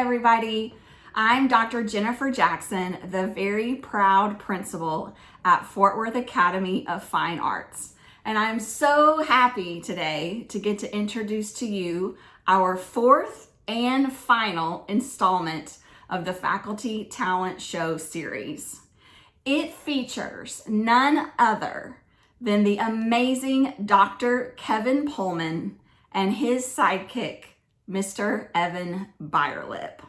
everybody. I'm Dr. Jennifer Jackson, the very proud principal at Fort Worth Academy of Fine Arts. And I'm so happy today to get to introduce to you our fourth and final installment of the Faculty Talent Show series. It features none other than the amazing Dr. Kevin Polman and his sidekick, Mr. Evan Byerlip.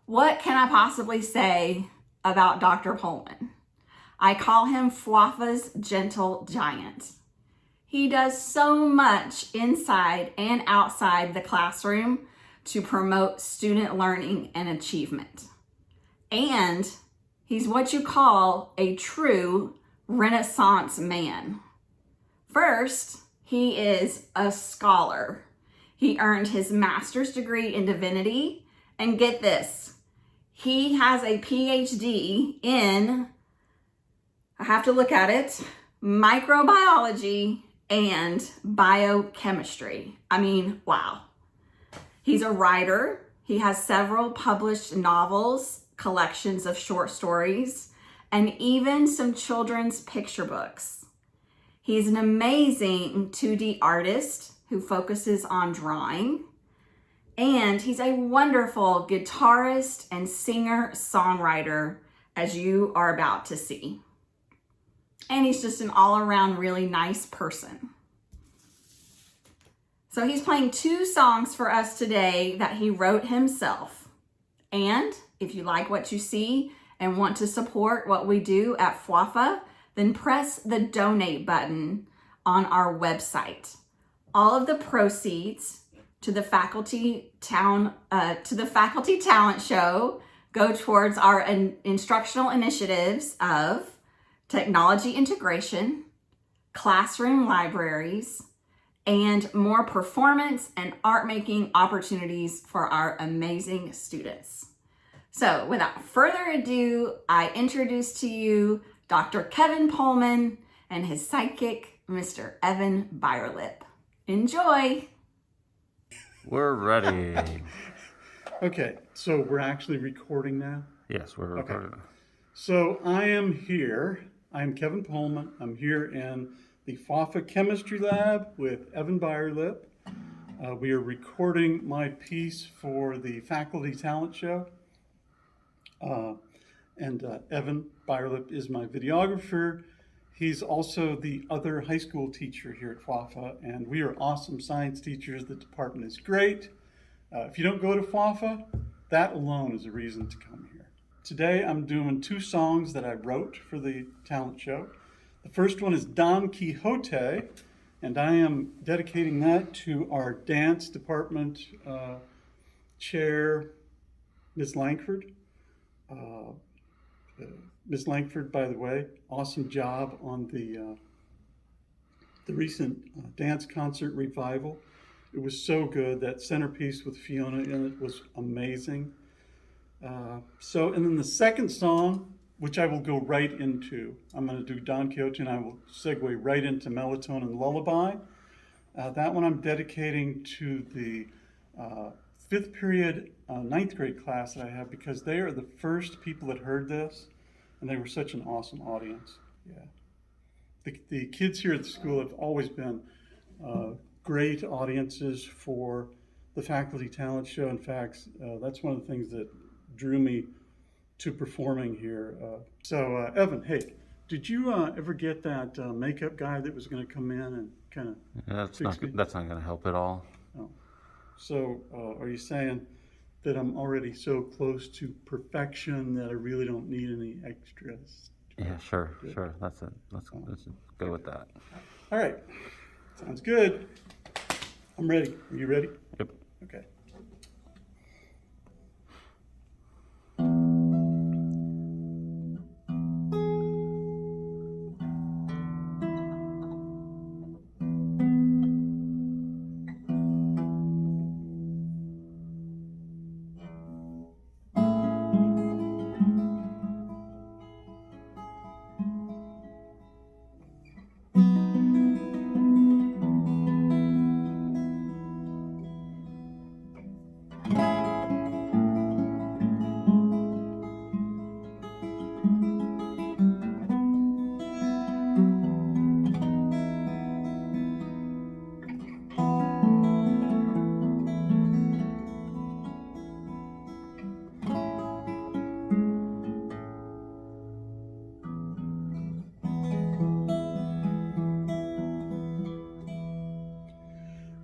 What can I possibly say about Dr. Polman? I call him FWAFA's gentle giant. He does so much inside and outside the classroom to promote student learning and achievement. And he's what you call a true Renaissance man. First, he is a scholar. He earned his master's degree in divinity, and get this, he has a PhD in, I have to look at it, microbiology and biochemistry. I mean, wow. He's a writer. He has several published novels, collections of short stories, and even some children's picture books. He's an amazing 2D artist who focuses on drawing, and he's a wonderful guitarist and singer-songwriter, as you are about to see. And he's just an all-around really nice person. So he's playing 2 songs for us today that he wrote himself. And if you like what you see and want to support what we do at FWAFA, then press the donate button on our website. All of the proceeds to the Faculty Talent Show go towards our instructional initiatives of technology integration, classroom libraries, and more performance and art making opportunities for our amazing students. So without further ado, I introduce to you Dr. Kevin Polman and his sidekick, Mr. Evan Byerlip. Enjoy. We're ready. Okay, so we're actually recording now? Yes, we're recording. Okay. So I am here. I'm Kevin Polman. I'm here in the FWAFA Chemistry Lab with Evan Byerlip. We are recording my piece for the Faculty Talent Show. Evan Byerlip is my videographer. He's also the other high school teacher here at FWAFA, and we are awesome science teachers. The department is great. If you don't go to FWAFA, that alone is a reason to come here. Today I'm doing 2 songs that I wrote for the talent show. The first one is Don Quixote, and I am dedicating that to our dance department chair, Ms. Langford. Ms. Langford, by the way, awesome job on the recent dance concert revival. It was so good. That centerpiece with Fiona in it was amazing. And then the second song, which I will go right into, I'm going to do Don Quixote, and I will segue right into Melatonin Lullaby. That one I'm dedicating to the 5th period 9th grade class that I have, because they are the first people that heard this, and they were such an awesome audience. Yeah, the kids here at the school have always been great audiences for the Faculty Talent Show. In fact, that's one of the things that drew me to performing here. Evan, hey, did you ever get that makeup guy that was going to come in and kind of That's not going to help at all. Oh. So are you saying that I'm already so close to perfection that I really don't need any extras? Yeah, sure, Good. sure. That's it. Let's go with that. All right. Sounds good. I'm ready. Are you ready? Yep. Okay.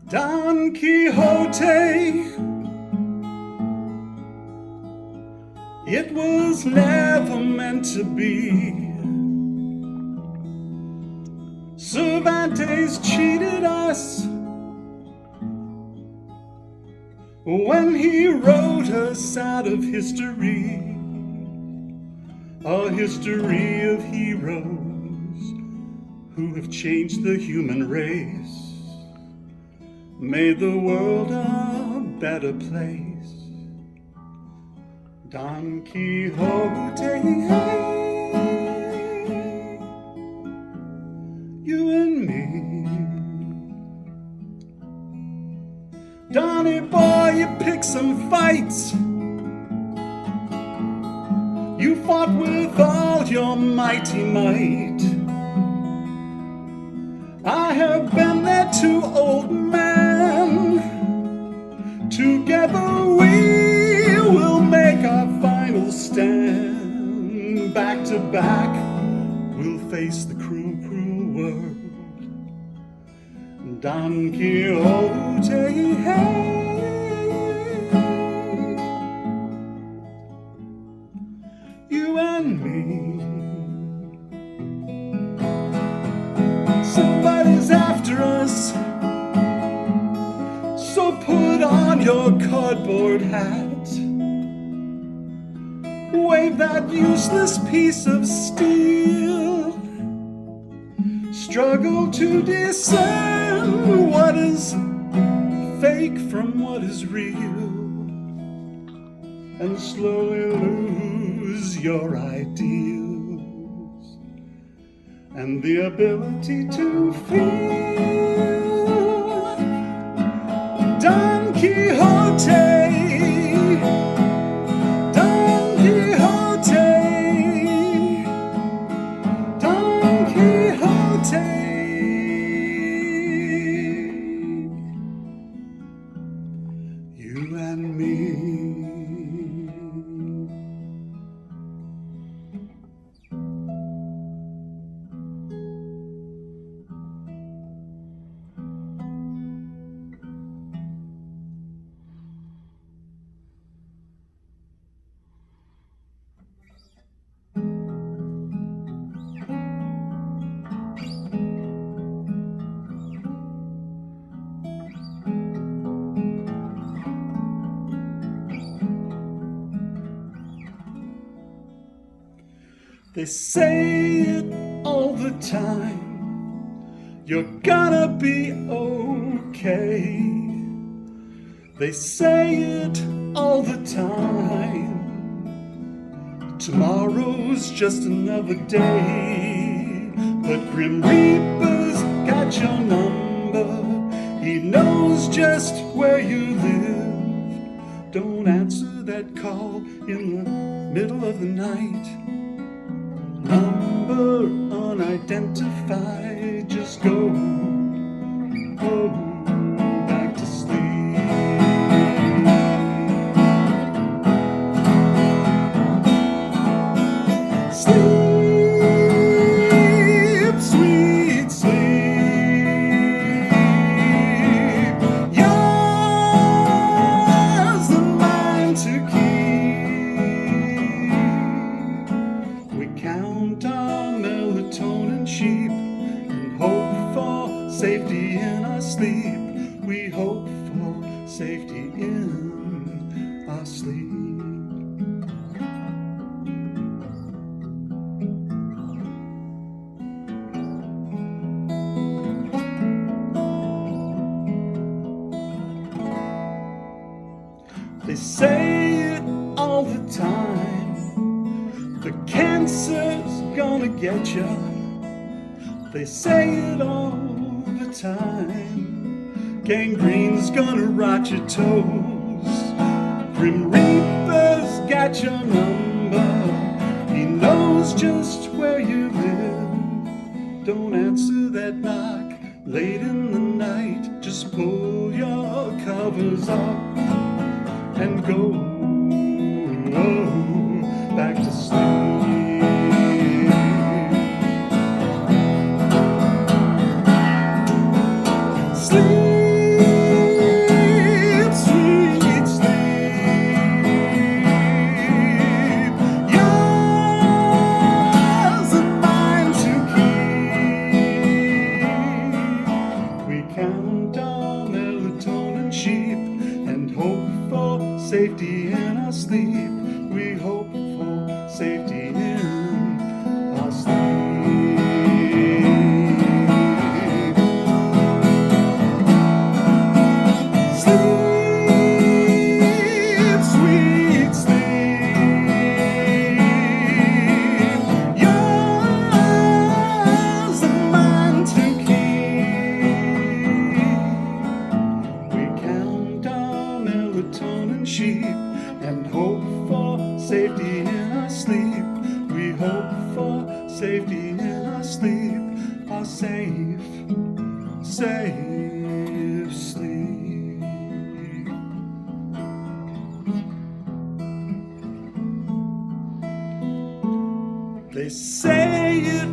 Don Quixote, it was never meant to be. Cervantes cheated us when he wrote us out of history, a history of heroes who have changed the human race, made the world a better place. Don Quixote, you and me. Donny boy, you picked some fights. You fought with all your mighty might. I have been there too, old man. Together we will make our final stand. Back to back, we'll face the cruel, cruel world. Don Quixote, you and me. Somebody's after us, so put on your cardboard hat. Wave that useless piece of steel. Struggle to discern what is fake from what is real, and slowly lose your ideals and the ability to feel. Don Quixote, Don Quixote, Don Quixote, you and me. They say it all the time, you're gonna be okay. They say it all the time, tomorrow's just another day. But Grim Reaper's got your number, he knows just where you live. Don't answer that call in the middle of the night. Number unidentified, just go back to sleep. Sleep, sweet sleep. Yours the mind to keep. We count our melatonin sheep and hope for safety in our sleep. We hope for safety in our sleep. They say it all the time, the cancer's gonna get you. They say it all the time, gangrene's gonna rot your toes. Grim Reaper's got your number, he knows just where you live. Don't answer that knock late in the night, just pull your covers up and go back to sleep. Sleep. safety in our sleep, our safe sleep. They say it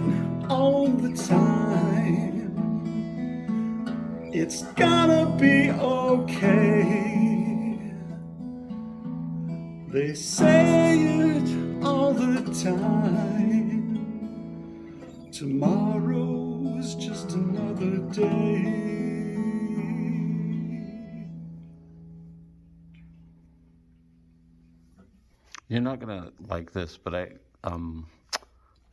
all the time, it's gonna be okay. They say it all the time, tomorrow is just another day. You're not gonna like this, but I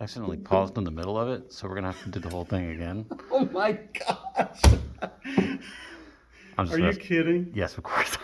accidentally paused in the middle of it, so we're gonna have to do the whole thing again. Oh my gosh. I'm just Are you messing- kidding? Yes, of course.